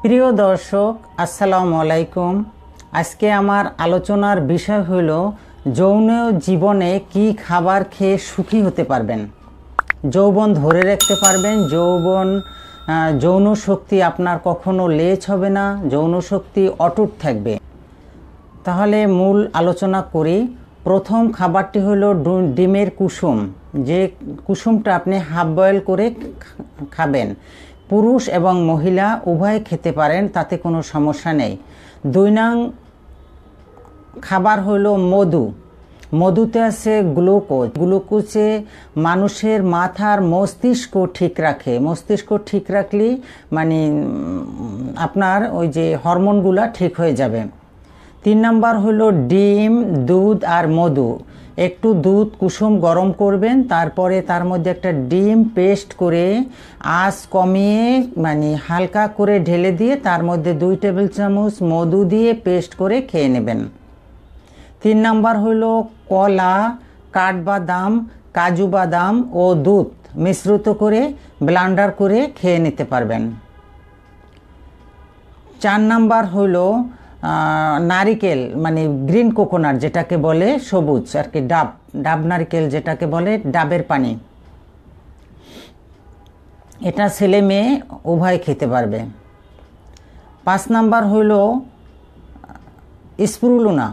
প্রিয় দর্শক, আসসালামু আলাইকুম। আজকে আমার আলোচনার বিষয় হল যৌন জীবনে কি খাবার খেয়ে সুখী হতে পারবেন, যৌবন ধরে রাখতে পারবেন, যৌন শক্তি আপনার কখনো লেজ হবে না, যৌন শক্তি অটুট থাকবে। তাহলে মূল আলোচনা করি। প্রথম খাবারটি হলো ডিমের কুসুম। যে কুসুমটা আপনি হাফ বয়েল করে খাবেন। পুরুষ এবং মহিলা উভয় খেতে পারেন, তাতে কোনো সমস্যা নেই। 2 নং খাবার হলো মধু। মধুতে আছে গ্লুকোজ। গ্লুকোজে মানুষের মাথার মস্তিষ্ক ঠিক রাখে। মস্তিষ্ক ঠিক রাখলে মানে আপনার ওই যে হরমোনগুলা ঠিক হয়ে যাবে। 3 নাম্বার হলো ডিম, দুধ আর মধু। একটু দুধ কুসুম গরম করবেন, তারপরে তার মধ্যে একটা ডিম পেস্ট করে আঁচ কমিয়ে মানে হালকা করে ঢেলে দিয়ে তার মধ্যে 2 টেবিল চামচ মধু দিয়ে পেস্ট করে খেয়ে নেবেন। 3 নাম্বার হলো কলা, কাঠবাদাম, কাজু বাদাম ও দুধ মিশ্রিত করে ব্লেন্ডার করে খেয়ে নিতে পারবেন। 4 নাম্বার হলো নারিকেল, মানে গ্রিন কোকোনাট যেটাকে বলে, সবুজ আর কি, ডাব নারিকেল যেটাকে বলে, ডাবের পানি। এটা ছেলে মেয়ে উভয় খেতে পারবে। 5 নাম্বার হলো স্পিরুলিনা।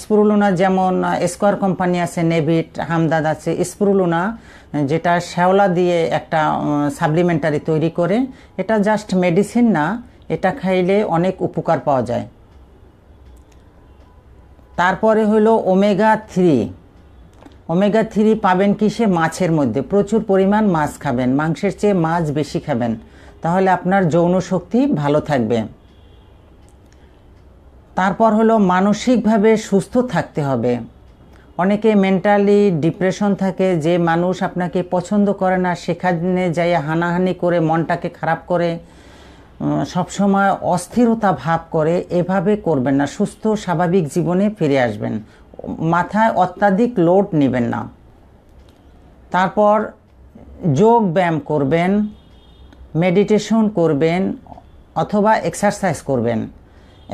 স্পিরুলিনা যেমন স্কোয়ার কোম্পানি আছে, নেভিট, হামদাদ আছে। স্পিরুলিনা যেটা শ্যাওলা দিয়ে একটা সাপ্লিমেন্টারি তৈরি করে, এটা জাস্ট মেডিসিন না, এটা খাইলে অনেক উপকার পাওয়া যায়। তারপরে হলো ওমেগা 3। ওমেগা 3 পাবেন কিসে? মাছের মধ্যে। প্রচুর পরিমাণ মাছ খাবেন, মাংসের চেয়ে মাছ বেশি খাবেন, তাহলে আপনার যৌন শক্তি ভালো থাকবে। তারপর হলো মানসিকভাবে সুস্থ থাকতে হবে। অনেকে মেন্টালি ডিপ্রেশন থাকে, যে মানুষ আপনাকে পছন্দ করে না সেখানে যাই হানাহানি করে মনটাকে খারাপ করে, সবসময় অস্থিরতা ভাব করে, এভাবে করবেন না। সুস্থ স্বাভাবিক জীবনে ফিরে আসবেন। মাথায় অত্যাধিক লোড নেবেন না। তারপর যোগ ব্যায়াম করবেন, মেডিটেশন করবেন অথবা এক্সারসাইজ করবেন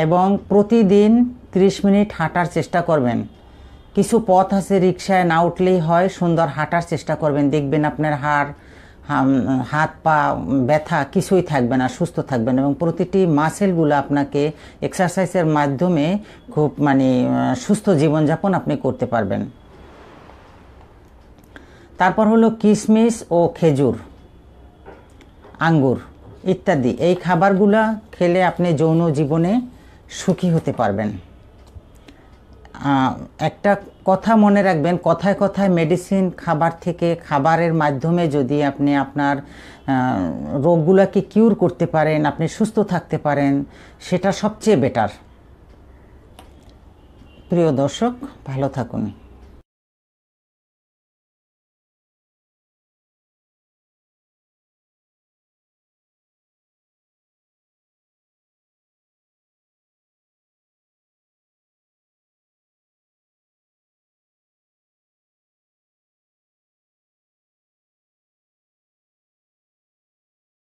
এবং প্রতিদিন 30 মিনিট হাঁটার চেষ্টা করবেন। কিছু পথ আছে রিকশায় না উঠলেই হয়, সুন্দর হাঁটার চেষ্টা করবেন, দেখবেন আপনার হাত পা ব্যথা কিছুই থাকবে না, সুস্থ থাকবেন এবং প্রতিটি মাসেলগুলো আপনাকে এক্সারসাইজের মাধ্যমে খুব সুস্থ জীবনযাপন আপনি করতে পারবেন। তারপর হলো কিশমিশ ও খেজুর, আঙ্গুর ইত্যাদি। এই খাবারগুলো খেলে আপনি যৌন জীবনে সুখী হতে পারবেন। একটা কথা মনে রাখবেন, কথায় কথায় মেডিসিন খাবার থেকে, খাবারের মাধ্যমে যদি আপনি আপনার রোগগুলোকে কিউর করতে পারেন, আপনি সুস্থ থাকতে পারেন, সেটা সবচেয়ে বেটার। প্রিয় দর্শক, ভালো থাকুন।